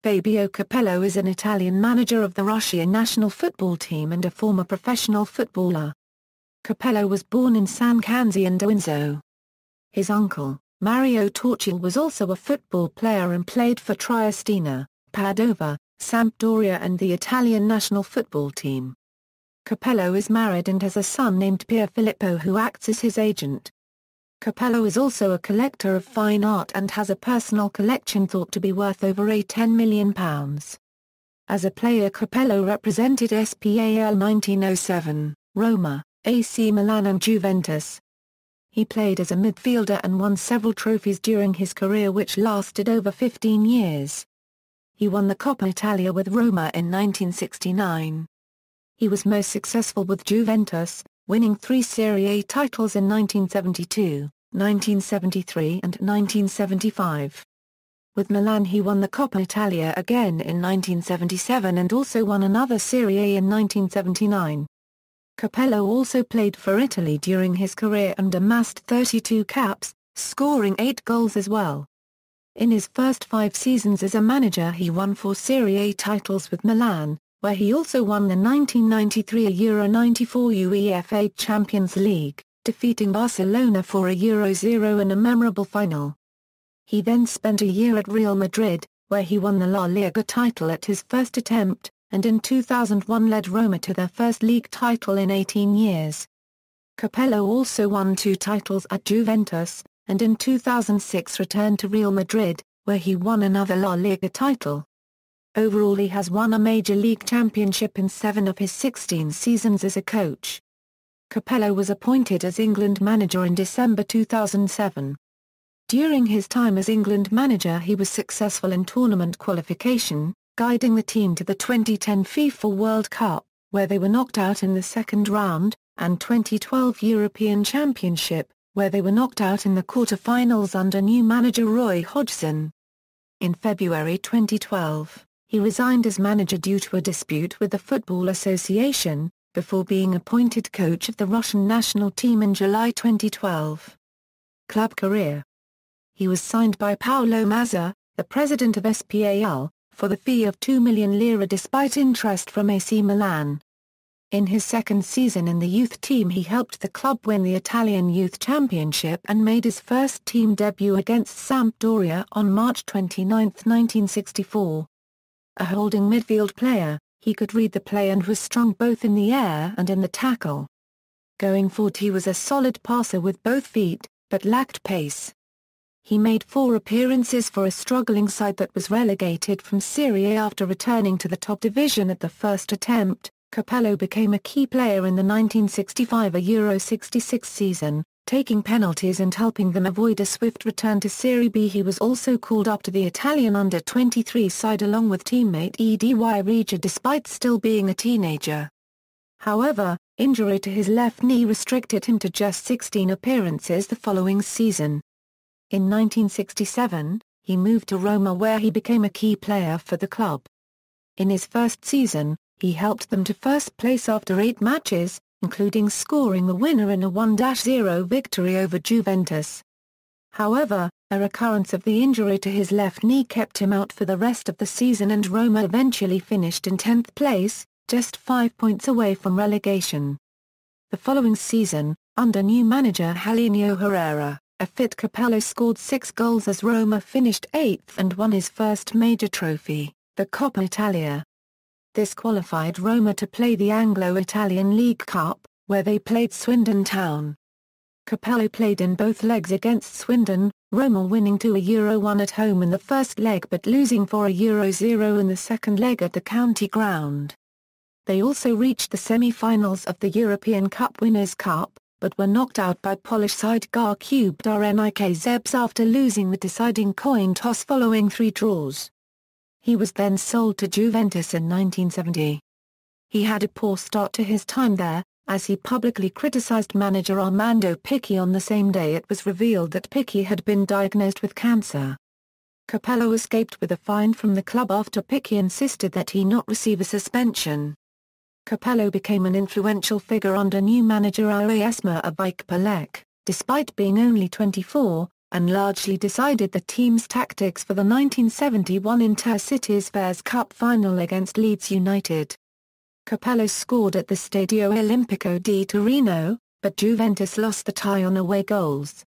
Fabio Capello is an Italian manager of the Russian national football team and a former professional footballer. Capello was born in San Canzian. His uncle, Mario Tortul, was also a football player and played for Triestina, Padova, Sampdoria and the Italian national football team. Capello is married and has a son named Pier Filippo who acts as his agent. Capello is also a collector of fine art and has a personal collection thought to be worth over £10 million. As a player, Capello represented SPAL 1907, Roma, AC Milan and Juventus. He played as a midfielder and won several trophies during his career which lasted over 15 years. He won the Coppa Italia with Roma in 1969. He was most successful with Juventus, winning 3 Serie A titles in 1972, 1973 and 1975. With Milan he won the Coppa Italia again in 1977 and also won another Serie A in 1979. Capello also played for Italy during his career and amassed 32 caps, scoring 8 goals as well. In his first 5 seasons as a manager he won 4 Serie A titles with Milan, where he also won the 1993 Euro 94 UEFA Champions League, defeating Barcelona for a Euro-0 in a memorable final. He then spent a year at Real Madrid, where he won the La Liga title at his first attempt, and in 2001 led Roma to their first league title in 18 years. Capello also won 2 titles at Juventus, and in 2006 returned to Real Madrid, where he won another La Liga title. Overall he has won a major league championship in 7 of his 16 seasons as a coach. Capello was appointed as England manager in December 2007. During his time as England manager he was successful in tournament qualification, guiding the team to the 2010 FIFA World Cup, where they were knocked out in the second round, and 2012 European Championship, where they were knocked out in the quarter-finals under new manager Roy Hodgson. In February 2012, he resigned as manager due to a dispute with the Football Association, before being appointed coach of the Russian national team in July 2012. Club career. He was signed by Paolo Mazza, the president of SPAL, for the fee of €2 million despite interest from AC Milan. In his second season in the youth team he helped the club win the Italian Youth Championship and made his first team debut against Sampdoria on March 29, 1964. A holding midfield player, he could read the play and was strong both in the air and in the tackle. Going forward he was a solid passer with both feet, but lacked pace. He made 4 appearances for a struggling side that was relegated from Serie A after returning to the top division at the first attempt. Capello became a key player in the 1965 Euro 66 season, taking penalties and helping them avoid a swift return to Serie B. He was also called up to the Italian under-23 side along with teammate Edy Regia despite still being a teenager. However, injury to his left knee restricted him to just 16 appearances the following season. In 1967, he moved to Roma where he became a key player for the club. In his first season, he helped them to first place after 8 matches, including scoring the winner in a 1-0 victory over Juventus. However, a recurrence of the injury to his left knee kept him out for the rest of the season and Roma eventually finished in 10th place, just 5 points away from relegation. The following season, under new manager Helenio Herrera, a fit Capello scored 6 goals as Roma finished 8th and won his first major trophy, the Coppa Italia. This qualified Roma to play the Anglo-Italian League Cup, where they played Swindon Town. Capello played in both legs against Swindon, Roma winning 2-1 at home in the first leg but losing for a Euro-0 in the second leg at the county ground. They also reached the semi-finals of the European Cup Winners' Cup, but were knocked out by Polish side Gar Rnik Zebs after losing the deciding coin toss following 3 draws. He was then sold to Juventus in 1970. He had a poor start to his time there, as he publicly criticized manager Armando Picchi on the same day it was revealed that Picchi had been diagnosed with cancer. Capello escaped with a fine from the club after Picchi insisted that he not receive a suspension. Capello became an influential figure under new manager Esma Abikpalek, despite being only 24, and largely decided the team's tactics for the 1971 Inter-Cities Fairs Cup final against Leeds United. Capello scored at the Stadio Olimpico di Torino, but Juventus lost the tie on away goals.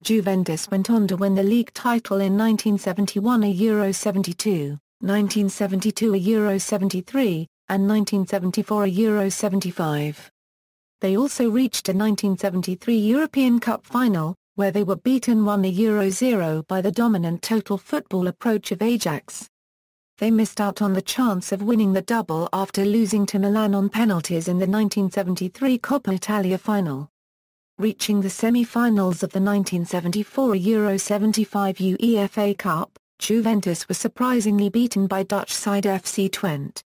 Juventus went on to win the league title in 1971, a Euro 72, 1972 a Euro 73, and 1974 a Euro 75. They also reached a 1973 European Cup final, where they were beaten 1-0 by the dominant total football approach of Ajax. They missed out on the chance of winning the double after losing to Milan on penalties in the 1973 Coppa Italia final. Reaching the semi-finals of the 1974 Euro 75 UEFA Cup, Juventus were surprisingly beaten by Dutch side FC Twente.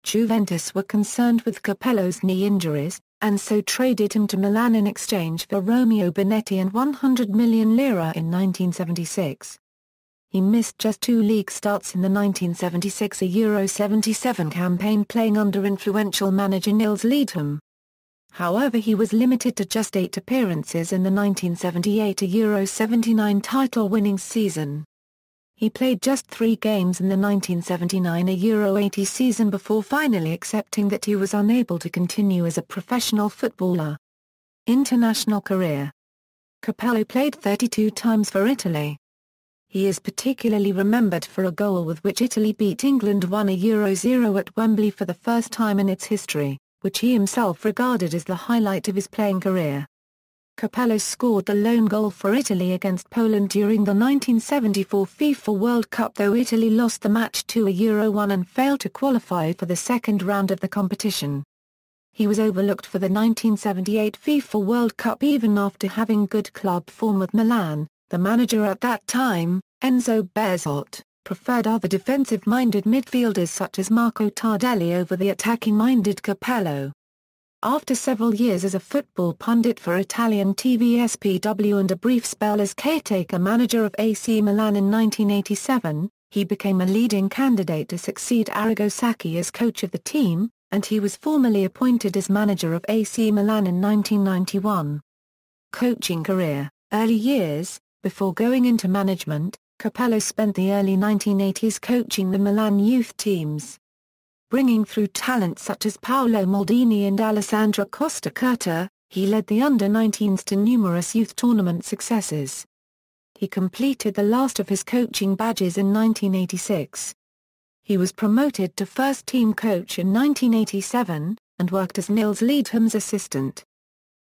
Juventus were concerned with Capello's knee injuries, and so traded him to Milan in exchange for Romeo Bonetti and €100 million in 1976. He missed just 2 league starts in the 1976 Euro 77 campaign, playing under influential manager Nils Lidholm. However, he was limited to just 8 appearances in the 1978 Euro 79 title-winning season. He played just 3 games in the 1979 Euro 80 season before finally accepting that he was unable to continue as a professional footballer. International career. Capello played 32 times for Italy. He is particularly remembered for a goal with which Italy beat England 1-0 at Wembley for the first time in its history, which he himself regarded as the highlight of his playing career. Capello scored the lone goal for Italy against Poland during the 1974 FIFA World Cup, though Italy lost the match 2-1 and failed to qualify for the second round of the competition. He was overlooked for the 1978 FIFA World Cup even after having good club form with Milan. The manager at that time, Enzo Bearzot, preferred other defensive-minded midfielders such as Marco Tardelli over the attacking-minded Capello. After several years as a football pundit for Italian TV SPW and a brief spell as caretaker manager of AC Milan in 1987, he became a leading candidate to succeed Arrigo Sacchi as coach of the team, and he was formally appointed as manager of AC Milan in 1991. Coaching career. Early years. Before going into management, Capello spent the early 1980s coaching the Milan youth teams. Bringing through talent such as Paolo Maldini and Alessandro Costa Curta, he led the under-19s to numerous youth tournament successes. He completed the last of his coaching badges in 1986. He was promoted to first-team coach in 1987, and worked as Nils Lidholm's assistant.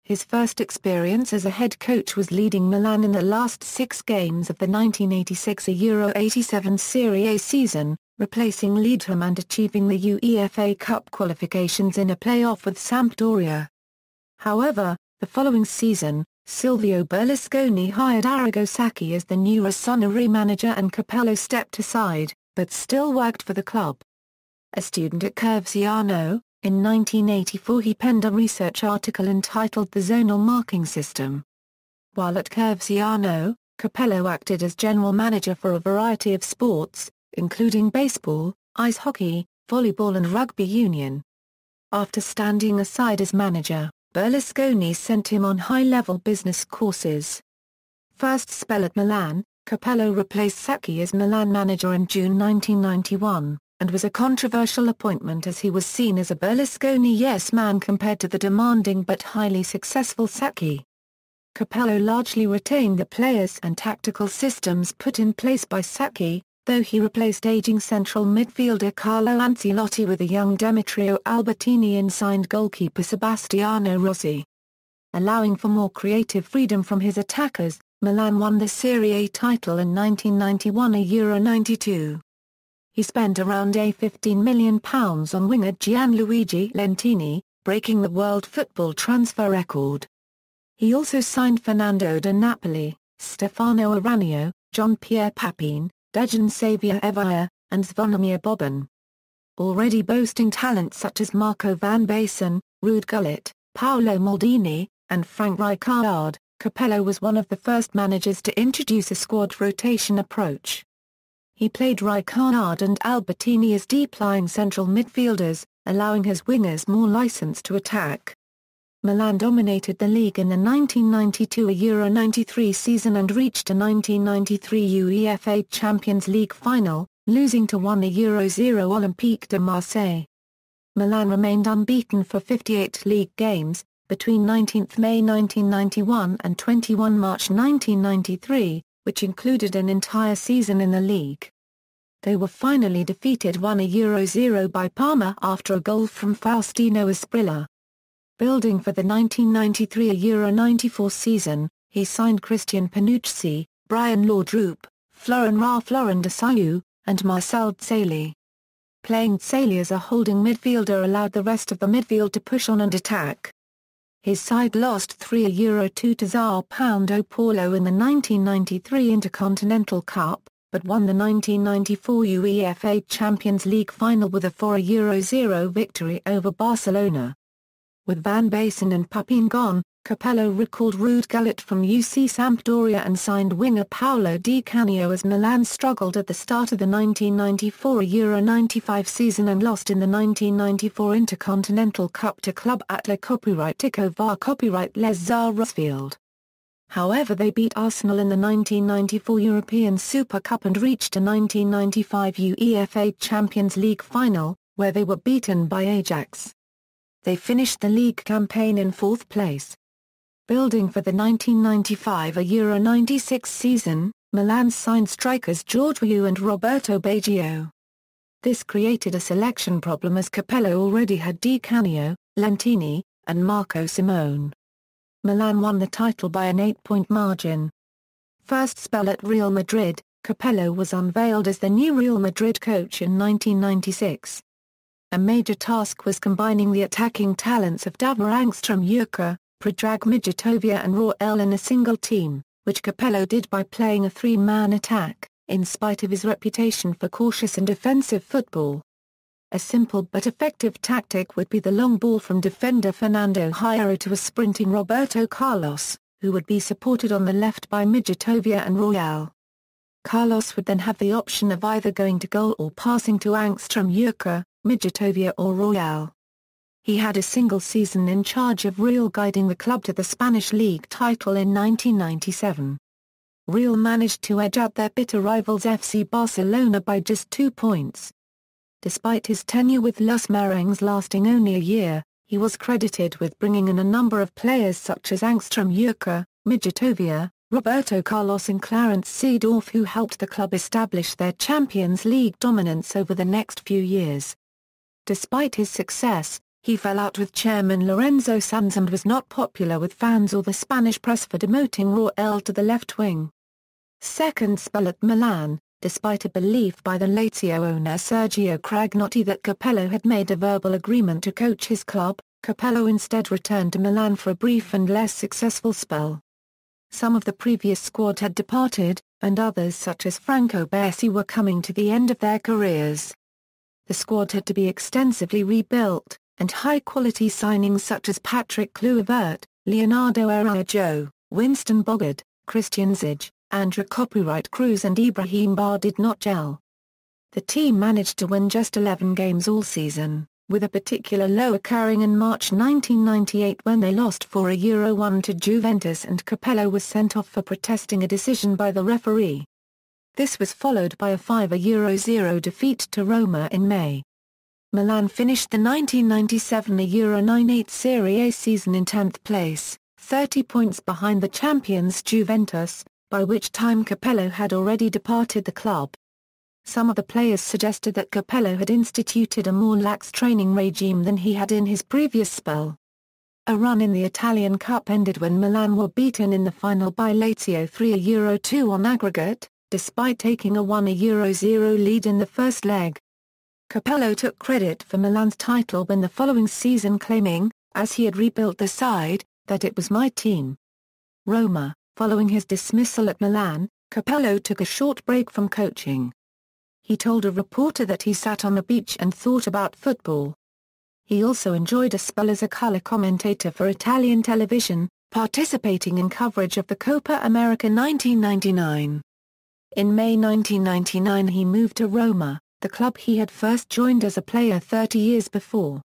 His first experience as a head coach was leading Milan in the last 6 games of the 1986 Euro 87 Serie A season, replacing Lidholm and achieving the UEFA Cup qualifications in a play-off with Sampdoria. However, the following season, Silvio Berlusconi hired Arrigo Sacchi as the new Rossoneri manager and Capello stepped aside, but still worked for the club. A student at Cervesiano, in 1984 he penned a research article entitled The Zonal Marking System. While at Cervesiano, Capello acted as general manager for a variety of sports, including baseball, ice hockey, volleyball and rugby union. After standing aside as manager, Berlusconi sent him on high-level business courses. First spell at Milan, Capello replaced Sacchi as Milan manager in June 1991. And was a controversial appointment as he was seen as a Berlusconi yes-man compared to the demanding but highly successful Sacchi. Capello largely retained the players and tactical systems put in place by Sacchi, though he replaced aging central midfielder Carlo Ancelotti with a young Demetrio Albertini and signed goalkeeper Sebastiano Rossi. Allowing for more creative freedom from his attackers, Milan won the Serie A title in 1991 Euro 92. He spent around £15 million on winger Gianluigi Lentini, breaking the world football transfer record. He also signed Fernando da Napoli, Stefano Aranio, Jean-Pierre Papin, Dejan Xavier Evia, and Zvonimir Boban. Already boasting talent such as Marco van Basten, Ruud Gullit, Paolo Maldini, and Frank Rijkaard, Capello was one of the first managers to introduce a squad rotation approach. He played Rijkaard and Albertini as deep-lying central midfielders, allowing his wingers more license to attack. Milan dominated the league in the 1992–93 season and reached a 1993 UEFA Champions League final, losing to 1-0 Olympique de Marseille. Milan remained unbeaten for 58 league games, between 19 May 1991 and 21 March 1993, which included an entire season in the league. They were finally defeated 1-0 by Parma after a goal from Faustino Asprilla. Building for the 1993–94 season, he signed Christian Panucci, Brian Laudrup, Florent Desailly, and Marcel Desailly. Playing Desailly as a holding midfielder allowed the rest of the midfield to push on and attack. His side lost 3-2 to Sao Paulo in the 1993 Intercontinental Cup, but won the 1994 UEFA Champions League final with a 4-0 victory over Barcelona. With Van Basten and Papin gone, Capello recalled Ruud Gullit from UC Sampdoria and signed winger Paolo Di Canio as Milan struggled at the start of the 1994–95 season and lost in the 1994 Intercontinental Cup to Club Atletico via Les Sarsfield. However, they beat Arsenal in the 1994 European Super Cup and reached a 1995 UEFA Champions League final, where they were beaten by Ajax. They finished the league campaign in fourth place. Building for the 1995–96 season, Milan signed strikers George Weah and Roberto Baggio. This created a selection problem as Capello already had Di Canio, Lentini, and Marco Simone. Milan won the title by an 8-point margin. First spell at Real Madrid, Capello was unveiled as the new Real Madrid coach in 1996. A major task was combining the attacking talents of Davor Angstrom-Jurka, Predrag Mijatovic and Roel in a single team, which Capello did by playing a three-man attack, in spite of his reputation for cautious and defensive football. A simple but effective tactic would be the long ball from defender Fernando Hierro to a sprinting Roberto Carlos, who would be supported on the left by Mijatovic and Roel. Carlos would then have the option of either going to goal or passing to Angstrom-Jurka, Mijatovic or Roel. He had a single season in charge of Real, guiding the club to the Spanish League title in 1997. Real managed to edge out their bitter rivals FC Barcelona by just 2 points. Despite his tenure with Los Merengues lasting only a year, he was credited with bringing in a number of players such as Angstrom-Jurka, Mijatovic, Roberto Carlos and Clarence Seedorf, who helped the club establish their Champions League dominance over the next few years. Despite his success, he fell out with chairman Lorenzo Sanz and was not popular with fans or the Spanish press for demoting Roel to the left wing. Second spell at Milan, despite a belief by the Lazio owner Sergio Cragnotti that Capello had made a verbal agreement to coach his club, Capello instead returned to Milan for a brief and less successful spell. Some of the previous squad had departed, and others such as Franco Baresi were coming to the end of their careers. The squad had to be extensively rebuilt, and high-quality signings such as Patrick Kluivert, Leonardo Araújo, Winston Bogarde, Christian Zige, André Cruz and Ibrahim Bar did not gel. The team managed to win just 11 games all season, with a particular low occurring in March 1998 when they lost 4-1 to Juventus and Capello was sent off for protesting a decision by the referee. This was followed by a 5-0 defeat to Roma in May. Milan finished the 1997–98 Serie A season in 10th place, 30 points behind the champions Juventus, by which time Capello had already departed the club. Some of the players suggested that Capello had instituted a more lax training regime than he had in his previous spell. A run in the Italian Cup ended when Milan were beaten in the final by Lazio 3-2 on aggregate, despite taking a 1-0 lead in the first leg. Capello took credit for Milan's title win the following season, claiming, as he had rebuilt the side, that it was my team. Roma. Following his dismissal at Milan, Capello took a short break from coaching. He told a reporter that he sat on the beach and thought about football. He also enjoyed a spell as a color commentator for Italian television, participating in coverage of the Copa America 1999. In May 1999 he moved to Roma, the club he had first joined as a player 30 years before.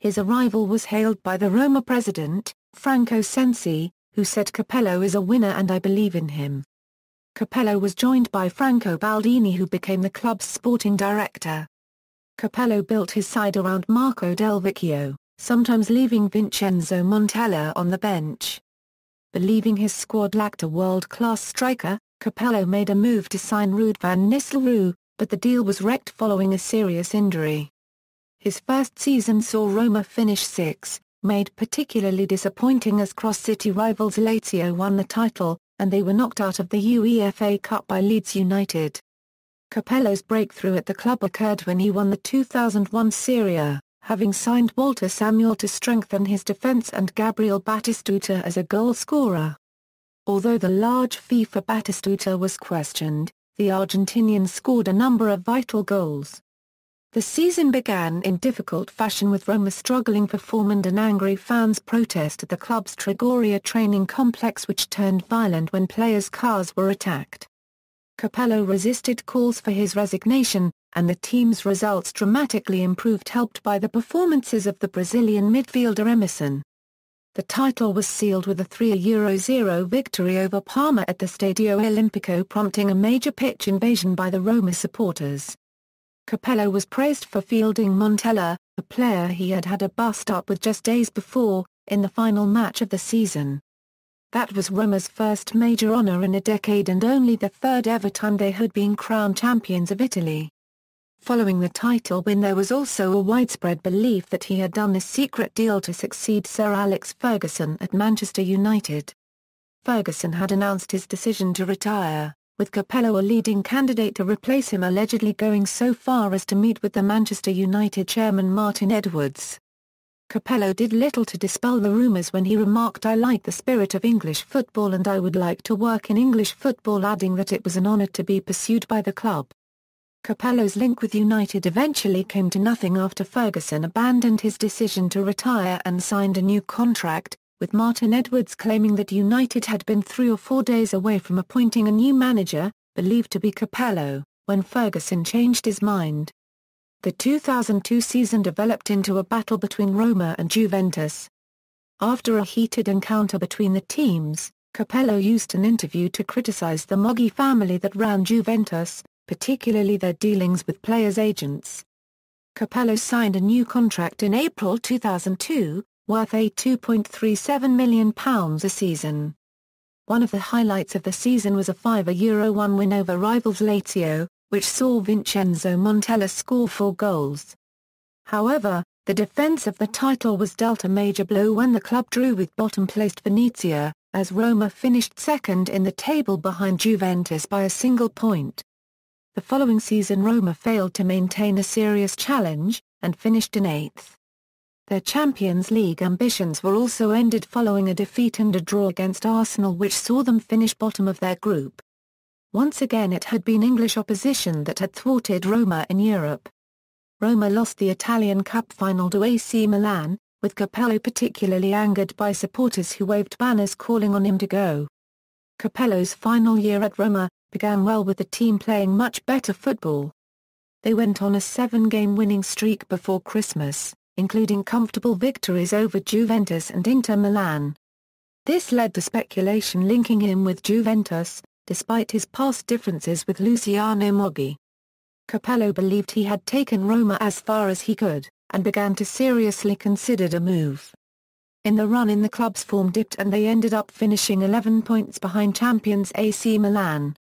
His arrival was hailed by the Roma president, Franco Sensi, who said Capello is a winner and I believe in him. Capello was joined by Franco Baldini, who became the club's sporting director. Capello built his side around Marco Del Vecchio, sometimes leaving Vincenzo Montella on the bench. Believing his squad lacked a world-class striker, Capello made a move to sign Ruud van Nistelrooy, but the deal was wrecked following a serious injury. His first season saw Roma finish sixth, made particularly disappointing as cross-city rivals Lazio won the title, and they were knocked out of the UEFA Cup by Leeds United. Capello's breakthrough at the club occurred when he won the 2001 Serie A, having signed Walter Samuel to strengthen his defence and Gabriel Batistuta as a goal-scorer. Although the large fee for Batistuta was questioned, the Argentinian scored a number of vital goals. The season began in difficult fashion with Roma struggling for form and an angry fans' protest at the club's Trigoria training complex, which turned violent when players' cars were attacked. Capello resisted calls for his resignation, and the team's results dramatically improved, helped by the performances of the Brazilian midfielder Emerson. The title was sealed with a 3-0 victory over Parma at the Stadio Olimpico, prompting a major pitch invasion by the Roma supporters. Capello was praised for fielding Montella, a player he had had a bust-up with just days before, in the final match of the season. That was Roma's first major honour in a decade and only the third ever time they had been crowned champions of Italy. Following the title win, there was also a widespread belief that he had done a secret deal to succeed Sir Alex Ferguson at Manchester United. Ferguson had announced his decision to retire, with Capello a leading candidate to replace him, allegedly going so far as to meet with the Manchester United chairman Martin Edwards. Capello did little to dispel the rumours when he remarked, "I like the spirit of English football and I would like to work in English football," adding that it was an honour to be pursued by the club. Capello's link with United eventually came to nothing after Ferguson abandoned his decision to retire and signed a new contract, with Martin Edwards claiming that United had been 3 or 4 days away from appointing a new manager, believed to be Capello, when Ferguson changed his mind. The 2002 season developed into a battle between Roma and Juventus. After a heated encounter between the teams, Capello used an interview to criticize the Moggi family that ran Juventus, particularly their dealings with players' agents. Capello signed a new contract in April 2002, worth £2.37 million a season. One of the highlights of the season was a 5-1 win over rivals Lazio, which saw Vincenzo Montella score 4 goals. However, the defence of the title was dealt a major blow when the club drew with bottom-placed Venezia, as Roma finished second in the table behind Juventus by a single point. The following season Roma failed to maintain a serious challenge, and finished in 8th. Their Champions League ambitions were also ended following a defeat and a draw against Arsenal, which saw them finish bottom of their group. Once again it had been English opposition that had thwarted Roma in Europe. Roma lost the Italian Cup final to AC Milan, with Capello particularly angered by supporters who waved banners calling on him to go. Capello's final year at Roma began well, with the team playing much better football. They went on a 7-game winning streak before Christmas, including comfortable victories over Juventus and Inter Milan. This led to speculation linking him with Juventus, despite his past differences with Luciano Moggi. Capello believed he had taken Roma as far as he could, and began to seriously consider a move. In the run-in the club's form dipped and they ended up finishing 11 points behind champions AC Milan.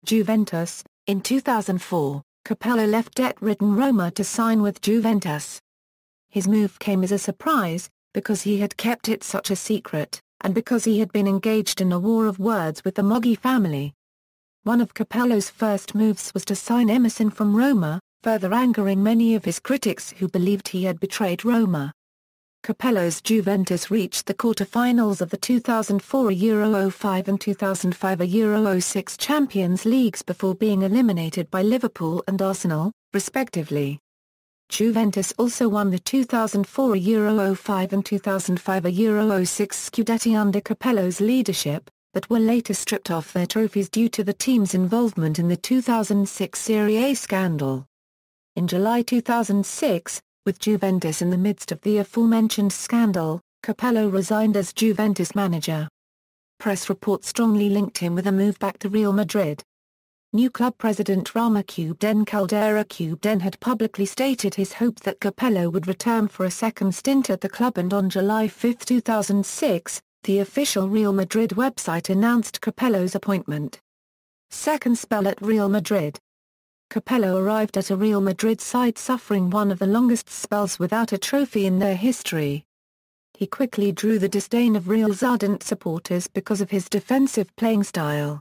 Juventus. In 2004, Capello left debt-ridden Roma to sign with Juventus. His move came as a surprise, because he had kept it such a secret, and because he had been engaged in a war of words with the Moggi family. One of Capello's first moves was to sign Emerson from Roma, further angering many of his critics who believed he had betrayed Roma. Capello's Juventus reached the quarter-finals of the 2004 Euro 05 and 2005 Euro 06 Champions Leagues before being eliminated by Liverpool and Arsenal, respectively. Juventus also won the 2004 Euro 05 and 2005 Euro 06 Scudetti under Capello's leadership, but were later stripped of their trophies due to the team's involvement in the 2006 Serie A scandal. In July 2006, With Juventus in the midst of the aforementioned scandal, Capello resigned as Juventus manager. Press reports strongly linked him with a move back to Real Madrid. New club president Rama Caldera had publicly stated his hope that Capello would return for a second stint at the club, and on July 5, 2006, the official Real Madrid website announced Capello's appointment. Second spell at Real Madrid. Capello arrived at a Real Madrid side suffering one of the longest spells without a trophy in their history. He quickly drew the disdain of Real's ardent supporters because of his defensive playing style.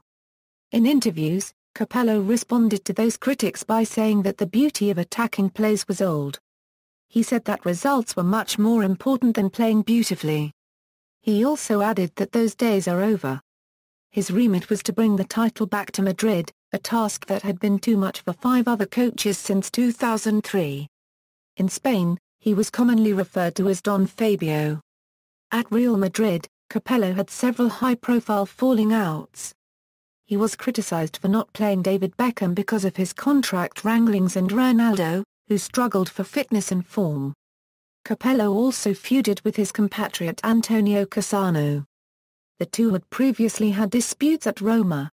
In interviews, Capello responded to those critics by saying that the beauty of attacking plays was old. He said that results were much more important than playing beautifully. He also added that those days are over. His remit was to bring the title back to Madrid, a task that had been too much for 5 other coaches since 2003. In Spain, he was commonly referred to as Don Fabio. At Real Madrid, Capello had several high-profile falling outs. He was criticized for not playing David Beckham because of his contract wranglings and Ronaldo, who struggled for fitness and form. Capello also feuded with his compatriot Antonio Cassano. The two had previously had disputes at Roma.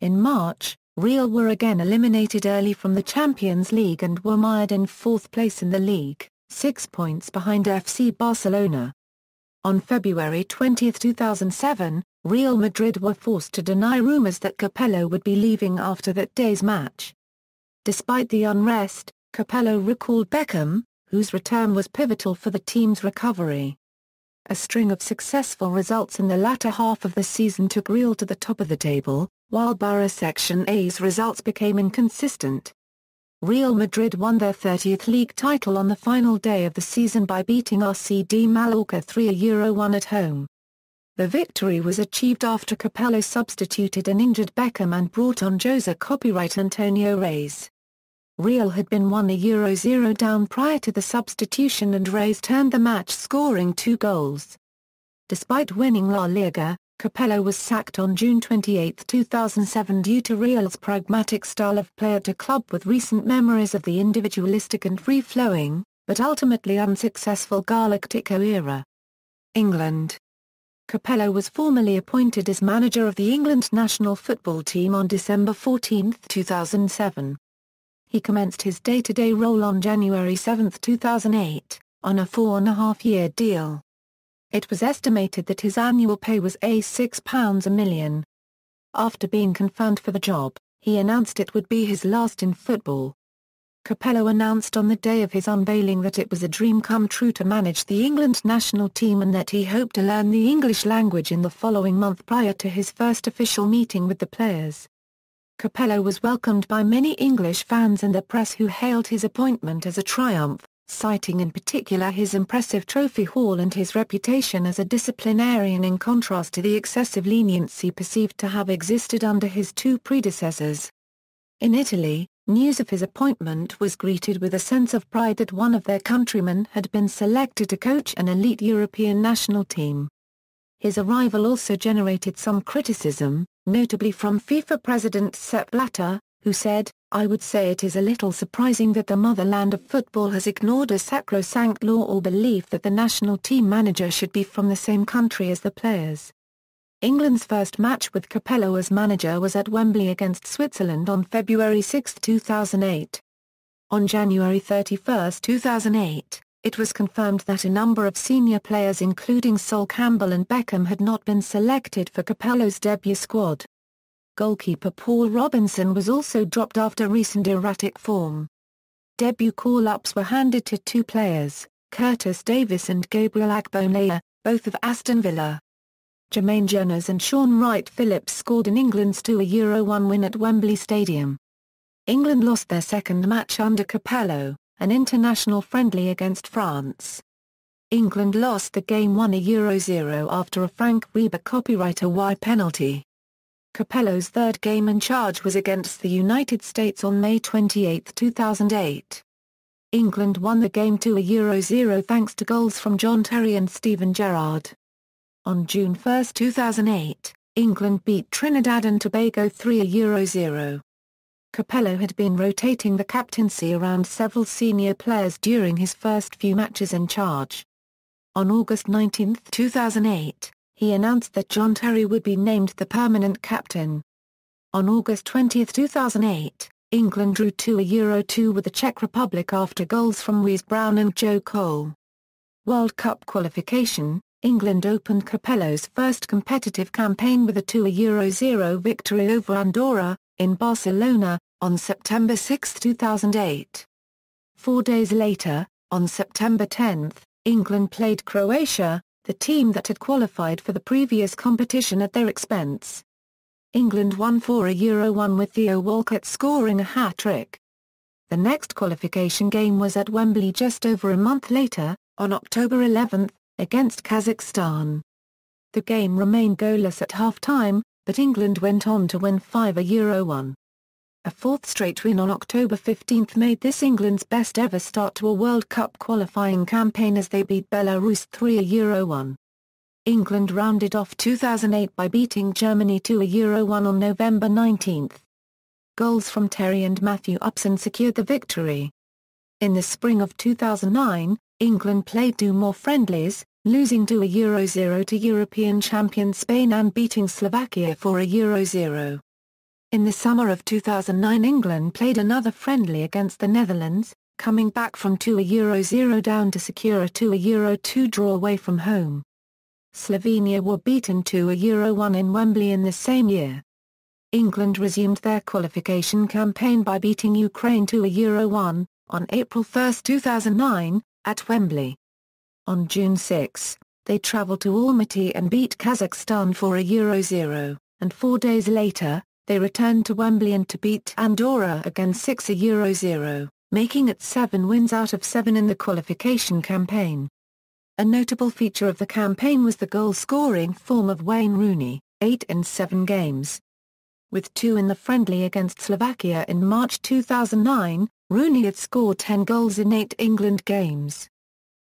In March, Real were again eliminated early from the Champions League and were mired in 4th place in the league, 6 points behind FC Barcelona. On February 20, 2007, Real Madrid were forced to deny rumors that Capello would be leaving after that day's match. Despite the unrest, Capello recalled Beckham, whose return was pivotal for the team's recovery. A string of successful results in the latter half of the season took Real to the top of the table, while Barra Section A's results became inconsistent. Real Madrid won their 30th league title on the final day of the season by beating RCD Mallorca 3-1 at home. The victory was achieved after Capello substituted an injured Beckham and brought on Jose copyright Antonio Reyes. Real had been 1-0 down prior to the substitution and Reyes turned the match, scoring 2 goals. Despite winning La Liga, Capello was sacked on June 28, 2007 due to Real's pragmatic style of play at a club with recent memories of the individualistic and free-flowing, but ultimately unsuccessful Galactico era. England. Capello was formally appointed as manager of the England national football team on December 14, 2007. He commenced his day-to-day role on January 7, 2008, on a 4.5-year deal. It was estimated that his annual pay was £6 a million. After being confirmed for the job, he announced it would be his last in football. Capello announced on the day of his unveiling that it was a dream come true to manage the England national team and that he hoped to learn the English language in the following month prior to his first official meeting with the players. Capello was welcomed by many English fans and the press, who hailed his appointment as a triumph, citing in particular his impressive trophy haul and his reputation as a disciplinarian, in contrast to the excessive leniency perceived to have existed under his 2 predecessors. In Italy, news of his appointment was greeted with a sense of pride that one of their countrymen had been selected to coach an elite European national team. His arrival also generated some criticism, notably from FIFA president Sepp Blatter, who said, "I would say it is a little surprising that the motherland of football has ignored a sacrosanct law or belief that the national team manager should be from the same country as the players." England's first match with Capello as manager was at Wembley against Switzerland on February 6, 2008. On January 31, 2008, it was confirmed that a number of senior players including Sol Campbell and Beckham had not been selected for Capello's debut squad. Goalkeeper Paul Robinson was also dropped after recent erratic form. Debut call-ups were handed to 2 players, Curtis Davis and Gabriel Agbonlaya, both of Aston Villa. Jermaine Jonas and Sean Wright-Phillips scored in England's 2-1 win at Wembley Stadium. England lost their second match under Capello, an international friendly against France. England lost the game 1-0 after a Frank Reba copyright Hawaii penalty. Capello's third game in charge was against the United States on May 28, 2008. England won the game 2-0 thanks to goals from John Terry and Steven Gerrard. On June 1, 2008, England beat Trinidad and Tobago 3-0. Capello had been rotating the captaincy around several senior players during his first few matches in charge. On August 19, 2008, he announced that John Terry would be named the permanent captain. On August 20, 2008, England drew 2-2 with the Czech Republic after goals from Wes Brown and Joe Cole. World Cup qualification: England opened Capello's first competitive campaign with a 2-0 victory over Andorra, in Barcelona, on September 6, 2008. 4 days later, on September 10, England played Croatia, the team that had qualified for the previous competition at their expense. England won 4-1 with Theo Walcott scoring a hat-trick. The next qualification game was at Wembley just over a month later, on October 11, against Kazakhstan. The game remained goalless at half-time, but England went on to win 5-1. A fourth straight win on October 15 made this England's best ever start to a World Cup qualifying campaign as they beat Belarus 3-1. England rounded off 2008 by beating Germany 2-1 on November 19. Goals from Terry and Matthew Upson secured the victory. In the spring of 2009, England played 2 more friendlies, losing 2-0 to European champion Spain and beating Slovakia 4-0. In the summer of 2009, England played another friendly against the Netherlands, coming back from 2-0 down to secure a 2-2 draw away from home. Slovenia were beaten 2-1 in Wembley in the same year. England resumed their qualification campaign by beating Ukraine 2-1, on April 1, 2009, at Wembley. On June 6, they travelled to Almaty and beat Kazakhstan 4-0, and 4 days later, they returned to Wembley and to beat Andorra again 6-0, making it 7 wins out of 7 in the qualification campaign. A notable feature of the campaign was the goal-scoring form of Wayne Rooney, 8 in 7 games. With 2 in the friendly against Slovakia in March 2009, Rooney had scored 10 goals in 8 England games.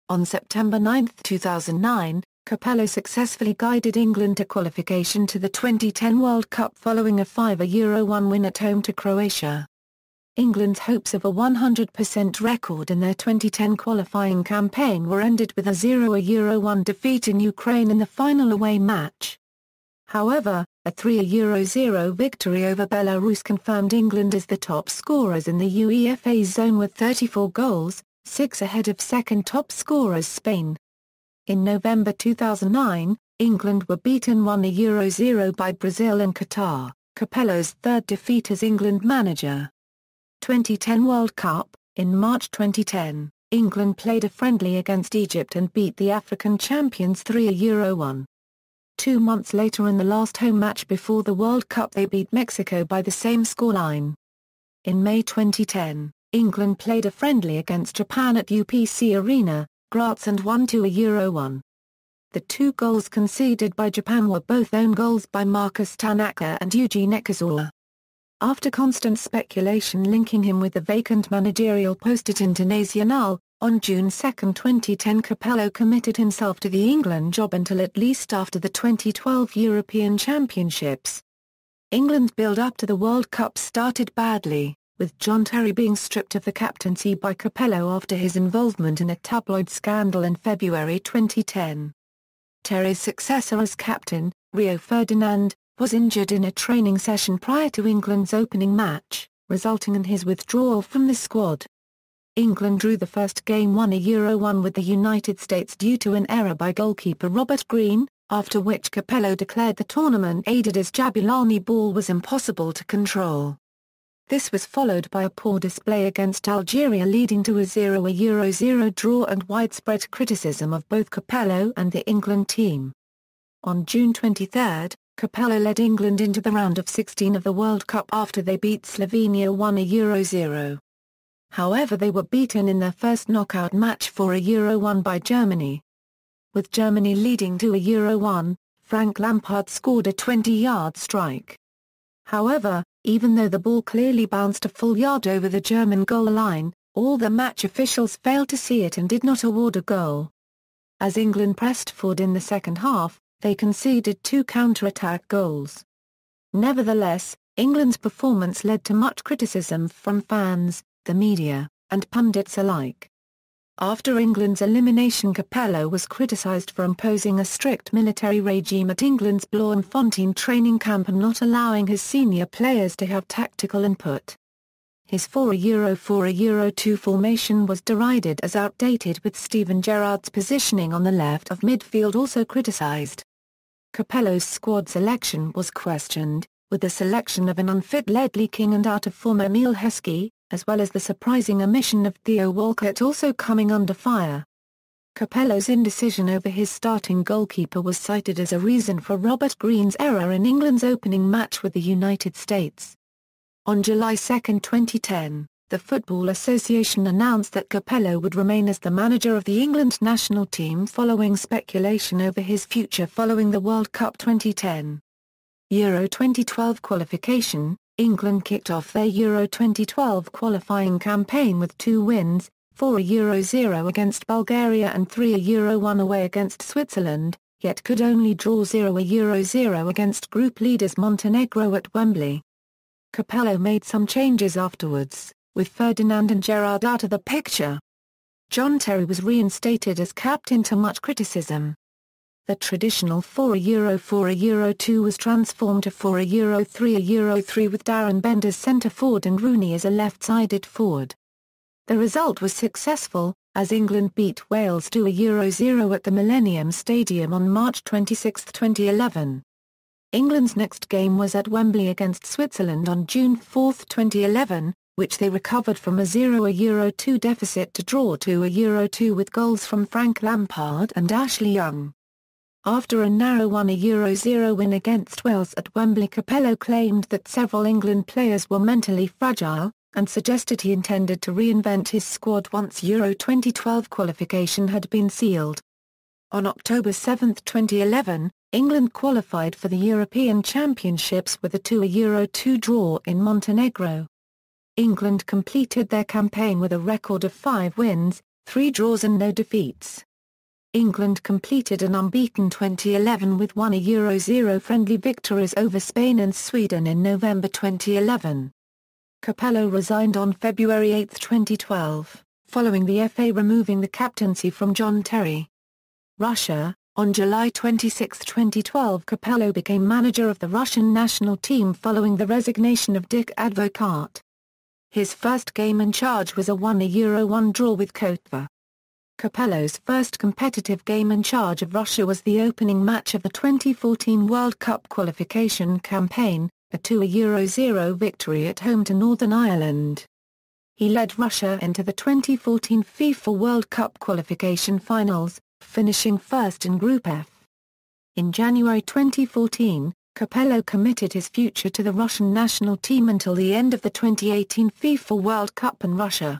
On September 9, 2009, Capello successfully guided England to qualification to the 2010 World Cup following a 5-1 win at home to Croatia. England's hopes of a 100% record in their 2010 qualifying campaign were ended with a 0-1 defeat in Ukraine in the final away match. However, a 3-0 victory over Belarus confirmed England as the top scorers in the UEFA zone with 34 goals, 6 ahead of second top scorers Spain. In November 2009, England were beaten 1-0 by Brazil and Qatar, Capello's third defeat as England manager. 2010 World Cup: In March 2010, England played a friendly against Egypt and beat the African champions 3-1. 2 months later, in the last home match before the World Cup, they beat Mexico by the same scoreline. In May 2010, England played a friendly against Japan at UPC Arena, Graz, and won 2-1. The 2 goals conceded by Japan were both own goals by Marcus Tanaka and Yuji Nakazawa. After constant speculation linking him with the vacant managerial post at Internazionale, on June 2, 2010, Capello committed himself to the England job until at least after the 2012 European Championships. England's build-up to the World Cup started badly, with John Terry being stripped of the captaincy by Capello after his involvement in a tabloid scandal in February 2010. Terry's successor as captain, Rio Ferdinand, was injured in a training session prior to England's opening match, resulting in his withdrawal from the squad. England drew the first game 1-1 with the United States due to an error by goalkeeper Robert Green, after which Capello declared the tournament aided as Jabulani ball was impossible to control. This was followed by a poor display against Algeria, leading to a 0-0 draw and widespread criticism of both Capello and the England team. On June 23, Capello led England into the round of 16 of the World Cup after they beat Slovenia 1-0. However, they were beaten in their first knockout match 4-1 by Germany. With Germany leading 2-1, Frank Lampard scored a 20-yard strike. However, even though the ball clearly bounced a full yard over the German goal line, all the match officials failed to see it and did not award a goal. As England pressed forward in the second half, they conceded 2 counter-attack goals. Nevertheless, England's performance led to much criticism from fans, the media, and pundits alike. After England's elimination, Capello was criticised for imposing a strict military regime at England's Bloemfontein training camp and not allowing his senior players to have tactical input. His 4-4-2 formation was derided as outdated, with Steven Gerrard's positioning on the left of midfield also criticised. Capello's squad selection was questioned, with the selection of an unfit Ledley King and out-of-form Emile Heskey, as well as the surprising omission of Theo Walcott also coming under fire. Capello's indecision over his starting goalkeeper was cited as a reason for Robert Green's error in England's opening match with the United States. On July 2, 2010, the Football Association announced that Capello would remain as the manager of the England national team following speculation over his future following the World Cup 2010. Euro 2012 qualification. England kicked off their Euro 2012 qualifying campaign with 2 wins, 4-0 against Bulgaria and 3-1 away against Switzerland, yet could only draw 0-0 against group leaders Montenegro at Wembley. Capello made some changes afterwards, with Ferdinand and Gerrard out of the picture. John Terry was reinstated as captain to much criticism. The traditional 4-4-2 was transformed to 4-3-3 with Darren Bent as centre-forward and Rooney as a left-sided forward. The result was successful, as England beat Wales 2-0 at the Millennium Stadium on March 26, 2011. England's next game was at Wembley against Switzerland on June 4, 2011, which they recovered from a 0-2 deficit to draw 2-2 with goals from Frank Lampard and Ashley Young. After a narrow 1-0 win against Wales at Wembley, Capello claimed that several England players were mentally fragile, and suggested he intended to reinvent his squad once Euro 2012 qualification had been sealed. On October 7, 2011, England qualified for the European Championships with a 2-2 draw in Montenegro. England completed their campaign with a record of 5 wins, 3 draws and no defeats. England completed an unbeaten 2011 with 1-0 friendly victories over Spain and Sweden in November 2011. Capello resigned on February 8, 2012, following the FA removing the captaincy from John Terry. Russia. On July 26, 2012, Capello became manager of the Russian national team following the resignation of Dick Advocaat. His first game in charge was a 1-1 draw with Kotva. Capello's first competitive game in charge of Russia was the opening match of the 2014 World Cup qualification campaign, a 2-0 victory at home to Northern Ireland. He led Russia into the 2014 FIFA World Cup qualification finals, finishing first in Group F. In January 2014, Capello committed his future to the Russian national team until the end of the 2018 FIFA World Cup in Russia.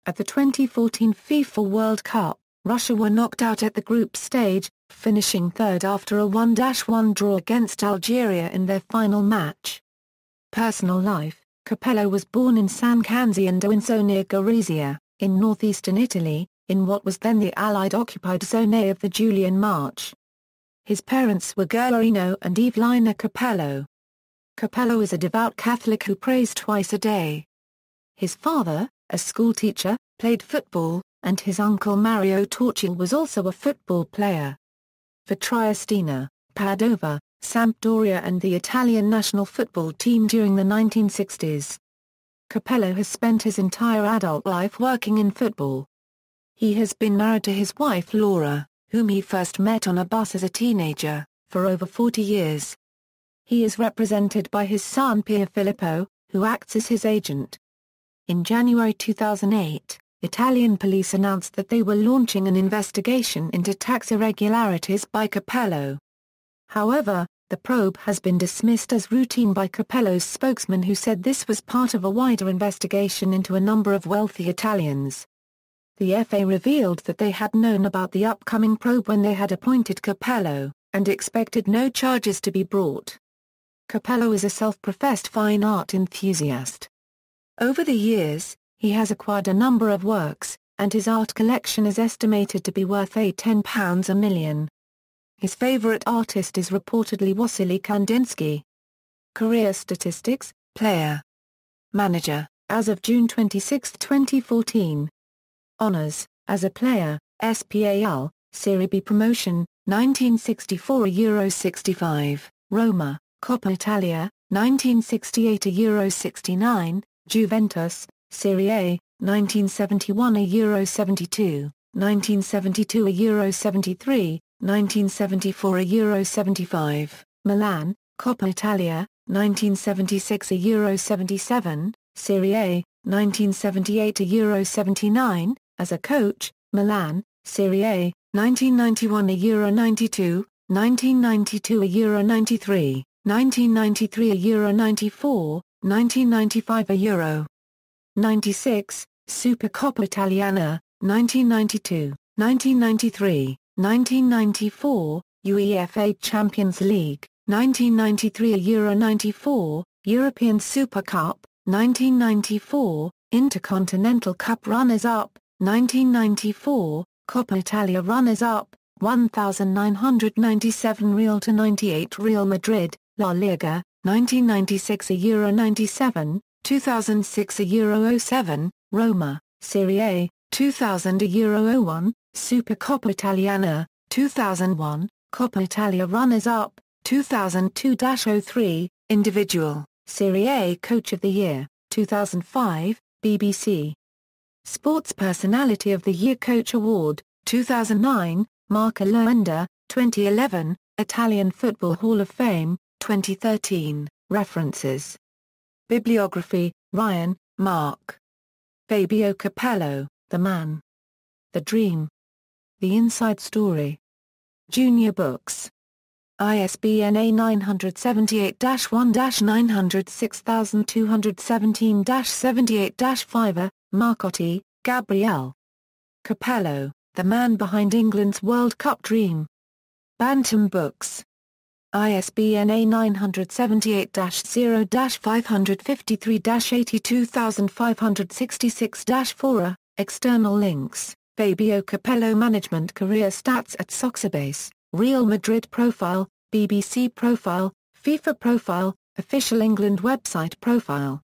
At the 2014 FIFA World Cup, Russia were knocked out at the group stage, finishing third after a 1-1 draw against Algeria in their final match. Personal life. Capello was born in San Canzian d'Oinzo near Gorizia, in northeastern Italy, in what was then the Allied-occupied zone A of the Julian March. His parents were Guerrino and Evelina Capello. Capello is a devout Catholic who prays twice a day. His father, a schoolteacher, played football, and his uncle Mario Tortul was also a football player. For Triestina, Padova, Sampdoria and the Italian national football team during the 1960s. Capello has spent his entire adult life working in football. He has been married to his wife Laura, whom he first met on a bus as a teenager, for over 40 years. He is represented by his son Pier Filippo, who acts as his agent. In January 2008, Italian police announced that they were launching an investigation into tax irregularities by Capello. However, the probe has been dismissed as routine by Capello's spokesman, who said this was part of a wider investigation into a number of wealthy Italians. The FA revealed that they had known about the upcoming probe when they had appointed Capello, and expected no charges to be brought. Capello is a self-professed fine art enthusiast. Over the years, he has acquired a number of works, and his art collection is estimated to be worth £10 a million. His favorite artist is reportedly Wassily Kandinsky. Career statistics, player. Manager, as of June 26, 2014. Honours, as a player, SPAL, Serie B promotion, 1964 Euro 65, Roma, Coppa Italia, 1968 Euro 69, Juventus, Serie A, 1971 Euro 72, 1972 Euro 73, 1974 Euro 75, Milan, Coppa Italia, 1976 Euro 77, Serie A, 1978 Euro 79, as a coach, Milan, Serie A, 1991 Euro 92, 1992 Euro 93, 1993 Euro 94, 1995 Euro 96, Supercoppa Italiana, 1992, 1993, 1994, UEFA Champions League, 1993 Euro 94, European Super Cup, 1994, Intercontinental Cup runners-up, 1994, Coppa Italia runners-up, 1997 Real to 98 Real Madrid, La Liga, 1996 Euro 97, 2006 Euro 07, Roma, Serie A, 2000 Euro 01, Supercoppa Italiana, 2001, Coppa Italia runners-up, 2002-03, individual, Serie A Coach of the Year, 2005, BBC. Sports Personality of the Year Coach Award, 2009, Marco Loenda, 2011, Italian Football Hall of Fame, 2013, references. Bibliography, Ryan, Mark. Fabio Capello, The Man. The Dream. The Inside Story. Junior Books. ISBN A978-1-906217-78-5. Marcotti, Gabriele. Capello, The Man Behind England's World Cup Dream. Bantam Books. ISBN A978-0-553-82566-4. External links, Fabio Capello Management Career Stats at Soxabase, Real Madrid Profile, BBC Profile, FIFA Profile, Official England Website Profile.